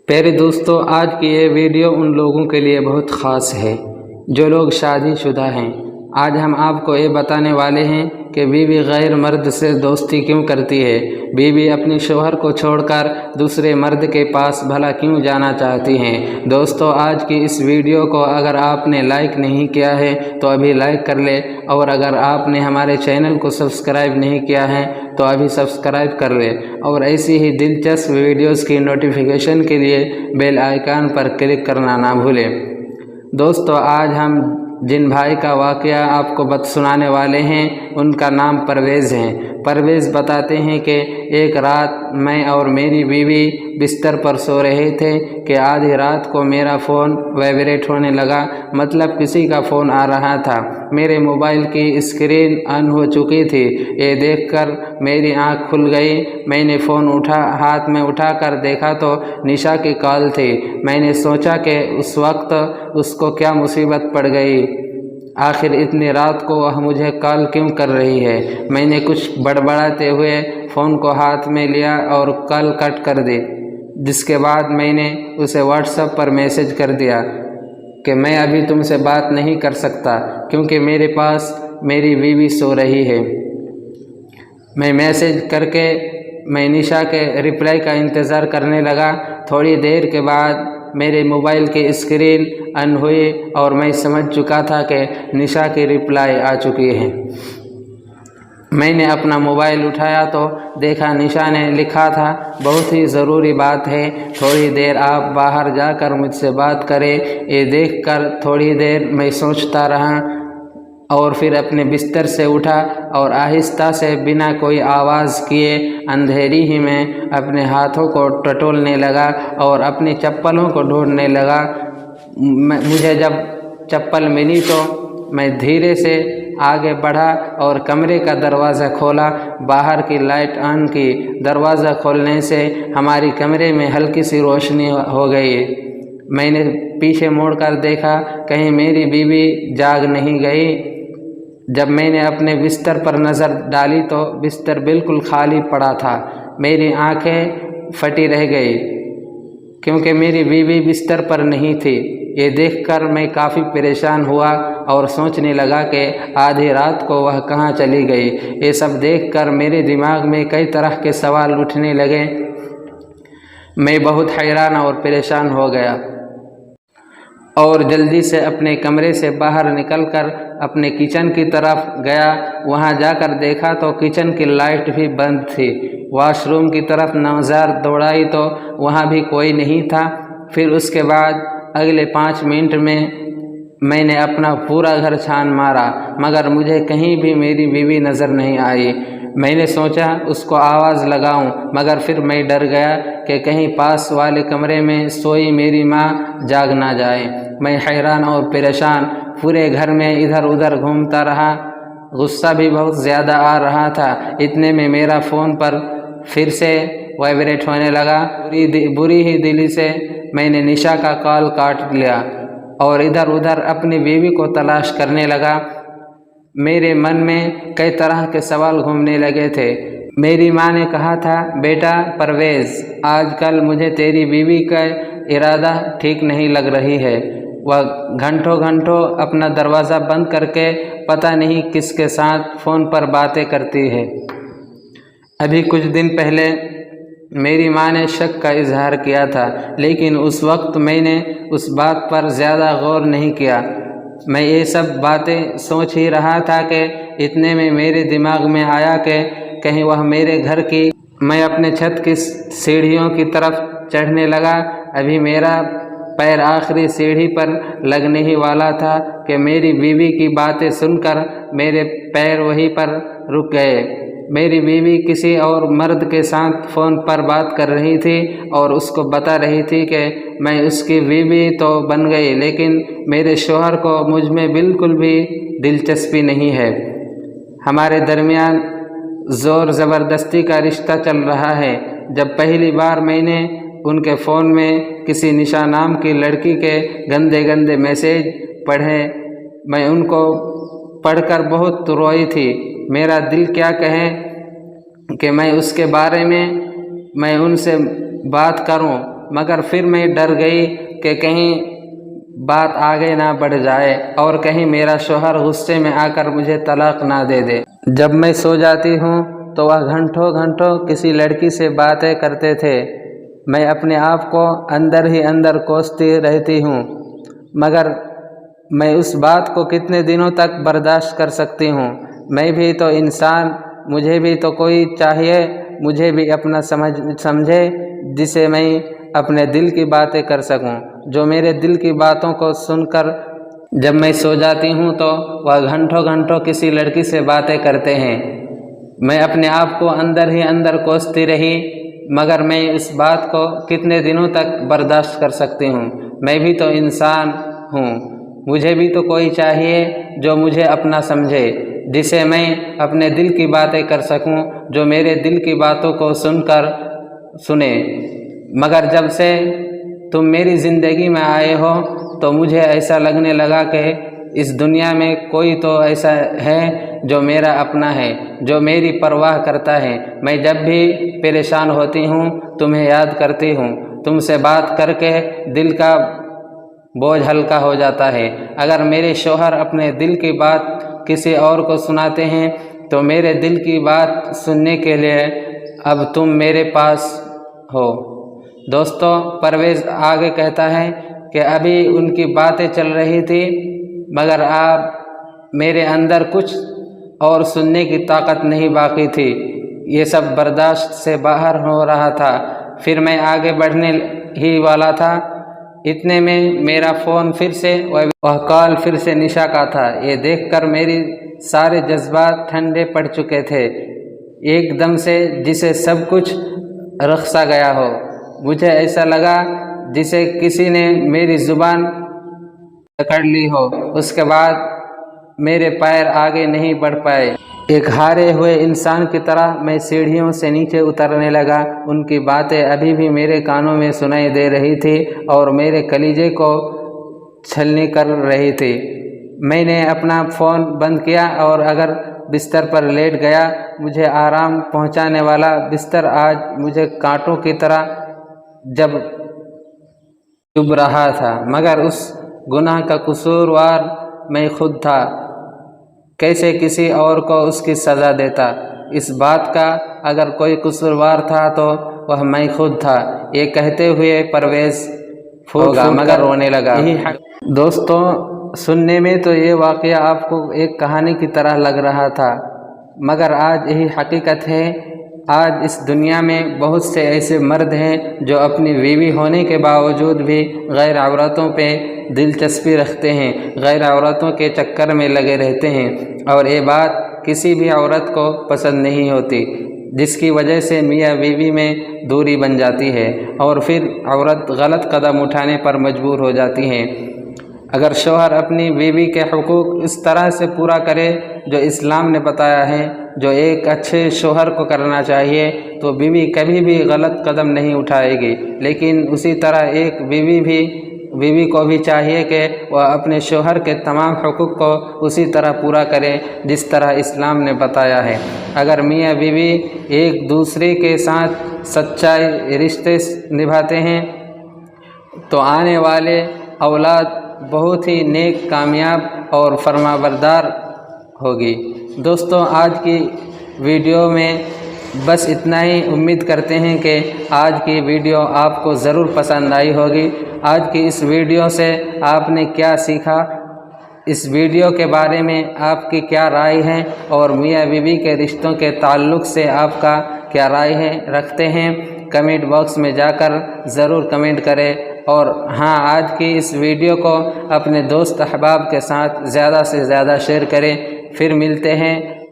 प्यारे दोस्तों, आज की ये वीडियो उन लोगों के लिए बहुत ख़ास है जो लोग शादीशुदा हैं। आज हम आपको ये बताने वाले हैं कि बीवी गैर मर्द से दोस्ती क्यों करती है, बीवी अपने शौहर को छोड़कर दूसरे मर्द के पास भला क्यों जाना चाहती हैं। दोस्तों, आज की इस वीडियो को अगर आपने लाइक नहीं किया है तो अभी लाइक कर ले, और अगर आपने हमारे चैनल को सब्सक्राइब नहीं किया है तो अभी सब्सक्राइब कर ले, और ऐसी ही दिलचस्प वीडियोस की नोटिफिकेशन के लिए बेल आइकन पर क्लिक करना ना भूलें। दोस्तों, आज हम जिन भाई का वाक़या आपको सुनाने वाले हैं उनका नाम परवेज़ है। परवेज़ बताते हैं कि एक रात मैं और मेरी बीवी बिस्तर पर सो रहे थे कि आधी रात को मेरा फ़ोन वाइब्रेट होने लगा, मतलब किसी का फ़ोन आ रहा था। मेरे मोबाइल की स्क्रीन ऑन हो चुकी थी। ये देखकर मेरी आंख खुल गई। मैंने फ़ोन हाथ में उठाकर देखा तो निशा की कॉल थी। मैंने सोचा कि उस वक्त उसको क्या मुसीबत पड़ गई, आखिर इतनी रात को वह मुझे कॉल क्यों कर रही है। मैंने कुछ बड़बड़ाते हुए फ़ोन को हाथ में लिया और कॉल कट कर दी, जिसके बाद मैंने उसे व्हाट्सएप पर मैसेज कर दिया कि मैं अभी तुमसे बात नहीं कर सकता क्योंकि मेरे पास मेरी बीवी सो रही है। मैं मैसेज करके मैं निशा के रिप्लाई का इंतज़ार करने लगा। थोड़ी देर के बाद मेरे मोबाइल की स्क्रीन ऑन हुई और मैं समझ चुका था कि निशा की रिप्लाई आ चुकी है। मैंने अपना मोबाइल उठाया तो देखा निशा ने लिखा था, बहुत ही ज़रूरी बात है, थोड़ी देर आप बाहर जाकर मुझसे बात करें। ये देखकर थोड़ी देर मैं सोचता रहा और फिर अपने बिस्तर से उठा और आहिस्ता से बिना कोई आवाज़ किए अंधेरी ही में अपने हाथों को टटोलने लगा और अपनी चप्पलों को ढूंढने लगा। मुझे जब चप्पल मिली तो मैं धीरे से आगे बढ़ा और कमरे का दरवाज़ा खोला। बाहर की लाइट ऑन की। दरवाज़ा खोलने से हमारी कमरे में हल्की सी रोशनी हो गई। मैंने पीछे मुड़कर देखा, कहीं मेरी बीवी जाग नहीं गई। जब मैंने अपने बिस्तर पर नज़र डाली तो बिस्तर बिल्कुल खाली पड़ा था। मेरी आंखें फटी रह गई क्योंकि मेरी बीवी बिस्तर पर नहीं थी। ये देखकर मैं काफ़ी परेशान हुआ और सोचने लगा कि आधी रात को वह कहाँ चली गई। ये सब देखकर मेरे दिमाग में कई तरह के सवाल उठने लगे। मैं बहुत हैरान और परेशान हो गया और जल्दी से अपने कमरे से बाहर निकलकर अपने किचन की तरफ गया। वहां जाकर देखा तो किचन की लाइट भी बंद थी। वॉशरूम की तरफ नज़र दौड़ाई तो वहां भी कोई नहीं था। फिर उसके बाद अगले 5 मिनट में मैंने अपना पूरा घर छान मारा, मगर मुझे कहीं भी मेरी बीवी नज़र नहीं आई। मैंने सोचा उसको आवाज़ लगाऊं, मगर फिर मैं डर गया कि कहीं पास वाले कमरे में सोई मेरी माँ जाग ना जाए। मैं हैरान और परेशान पूरे घर में इधर उधर घूमता रहा। गुस्सा भी बहुत ज़्यादा आ रहा था। इतने में मेरा फ़ोन पर फिर से वाइब्रेट होने लगा। बुरी ही दिली से मैंने निशा का कॉल काट लिया और इधर उधर अपनी बीवी को तलाश करने लगा। मेरे मन में कई तरह के सवाल घूमने लगे थे। मेरी माँ ने कहा था, बेटा परवेज़, आजकल मुझे तेरी बीवी का इरादा ठीक नहीं लग रही है। वह घंटों घंटों अपना दरवाज़ा बंद करके पता नहीं किसके साथ फ़ोन पर बातें करती है। अभी कुछ दिन पहले मेरी माँ ने शक का इजहार किया था, लेकिन उस वक्त मैंने उस बात पर ज़्यादा गौर नहीं किया। मैं ये सब बातें सोच ही रहा था कि इतने में मेरे दिमाग में आया कि कहीं वह मेरे घर की। मैं अपने छत की सीढ़ियों की तरफ चढ़ने लगा। अभी मेरा पैर आखिरी सीढ़ी पर लगने ही वाला था कि मेरी बीवी की बातें सुनकर मेरे पैर वहीं पर रुक गए। मेरी बीवी किसी और मर्द के साथ फ़ोन पर बात कर रही थी और उसको बता रही थी कि मैं उसकी बीवी तो बन गई, लेकिन मेरे शौहर को मुझ में बिल्कुल भी दिलचस्पी नहीं है। हमारे दरमियान ज़ोर ज़बरदस्ती का रिश्ता चल रहा है। जब पहली बार मैंने उनके फ़ोन में किसी निशा नाम की लड़की के गंदे गंदे मैसेज पढ़े, मैं उनको पढ़कर बहुत रोई थी। मेरा दिल क्या कहे कि मैं उसके बारे में मैं उनसे बात करूं, मगर फिर मैं डर गई कि कहीं बात आगे ना बढ़ जाए और कहीं मेरा शौहर गुस्से में आकर मुझे तलाक ना दे दे। जब मैं सो जाती हूँ तो वह घंटों घंटों किसी लड़की से बातें करते थे। मैं अपने आप को अंदर ही अंदर कोसती रहती हूँ, मगर मैं उस बात को कितने दिनों तक बर्दाश्त कर सकती हूँ। मैं भी तो इंसान, मुझे भी तो कोई चाहिए, मुझे भी अपना समझे जिसे मैं अपने दिल की बातें कर सकूं। जो मेरे दिल की बातों को सुनकर जब मैं सो जाती हूं तो वह घंटों घंटों किसी लड़की से बातें करते हैं। मैं अपने आप को अंदर ही अंदर कोसती रही, मगर मैं इस बात को कितने दिनों तक बर्दाश्त कर सकती हूँ। मैं भी तो इंसान हूँ, मुझे भी तो कोई चाहिए जो मुझे अपना समझे, जिसे मैं अपने दिल की बातें कर सकूं, जो मेरे दिल की बातों को सुने। मगर जब से तुम मेरी ज़िंदगी में आए हो तो मुझे ऐसा लगने लगा कि इस दुनिया में कोई तो ऐसा है जो मेरा अपना है, जो मेरी परवाह करता है। मैं जब भी परेशान होती हूँ तुम्हें याद करती हूँ, तुमसे बात करके दिल का बोझ हल्का हो जाता है। अगर मेरे शौहर अपने दिल की बात किसी और को सुनाते हैं तो मेरे दिल की बात सुनने के लिए अब तुम मेरे पास हो। दोस्तों, परवेज़ आगे कहता है कि अभी उनकी बातें चल रही थी, मगर आप मेरे अंदर कुछ और सुनने की ताकत नहीं बाकी थी। ये सब बर्दाश्त से बाहर हो रहा था। फिर मैं आगे बढ़ने ही वाला था, इतने में मेरा फ़ोन फिर से वह कॉल फिर से निशा का था। ये देखकर मेरी सारे जज्बात ठंडे पड़ चुके थे, एकदम से जिसे सब कुछ रख्सा गया हो। मुझे ऐसा लगा जिसे किसी ने मेरी ज़ुबान पकड़ ली हो। उसके बाद मेरे पैर आगे नहीं बढ़ पाए। एक हारे हुए इंसान की तरह मैं सीढ़ियों से नीचे उतरने लगा। उनकी बातें अभी भी मेरे कानों में सुनाई दे रही थी और मेरे कलीजे को छलनी कर रही थी। मैंने अपना फ़ोन बंद किया और अगर बिस्तर पर लेट गया। मुझे आराम पहुंचाने वाला बिस्तर आज मुझे कांटों की तरह जब चुभ रहा था, मगर उस गुनाह का कसूरवार मैं खुद था। कैसे किसी और को उसकी सज़ा देता। इस बात का अगर कोई कसूरवार था तो वह मैं खुद था। ये कहते हुए परवेज़ होगा मगर रोने लगा। दोस्तों, सुनने में तो ये वाक़या आपको एक कहानी की तरह लग रहा था, मगर आज यही हकीकत है। आज इस दुनिया में बहुत से ऐसे मर्द हैं जो अपनी बीवी होने के बावजूद भी गैर औरतों पे दिलचस्पी रखते हैं, गैर औरतों के चक्कर में लगे रहते हैं और ये बात किसी भी औरत को पसंद नहीं होती, जिसकी वजह से मियाँ बीवी में दूरी बन जाती है और फिर औरत गलत कदम उठाने पर मजबूर हो जाती हैं। अगर शौहर अपनी बीवी के हुकूक इस तरह से पूरा करे जो इस्लाम ने बताया है, जो एक अच्छे शौहर को करना चाहिए, तो बीवी कभी भी गलत कदम नहीं उठाएगी। लेकिन उसी तरह एक बीवी को भी चाहिए कि वह अपने शौहर के तमाम हुकूक को उसी तरह पूरा करे जिस तरह इस्लाम ने बताया है। अगर मियाँ बीवी एक दूसरे के साथ सच्चाई रिश्ते निभाते हैं तो आने वाले औलाद बहुत ही नेक, कामयाब और फरमाबरदार होगी। दोस्तों, आज की वीडियो में बस इतना ही। उम्मीद करते हैं कि आज की वीडियो आपको ज़रूर पसंद आई होगी। आज की इस वीडियो से आपने क्या सीखा, इस वीडियो के बारे में आपकी क्या राय है और मियाँ बीवी के रिश्तों के ताल्लुक़ से आपका क्या राय है रखते हैं, कमेंट बॉक्स में जाकर ज़रूर कमेंट करें। और हाँ, आज की इस वीडियो को अपने दोस्त अहबाब के साथ ज़्यादा से ज़्यादा शेयर करें। फिर मिलते हैं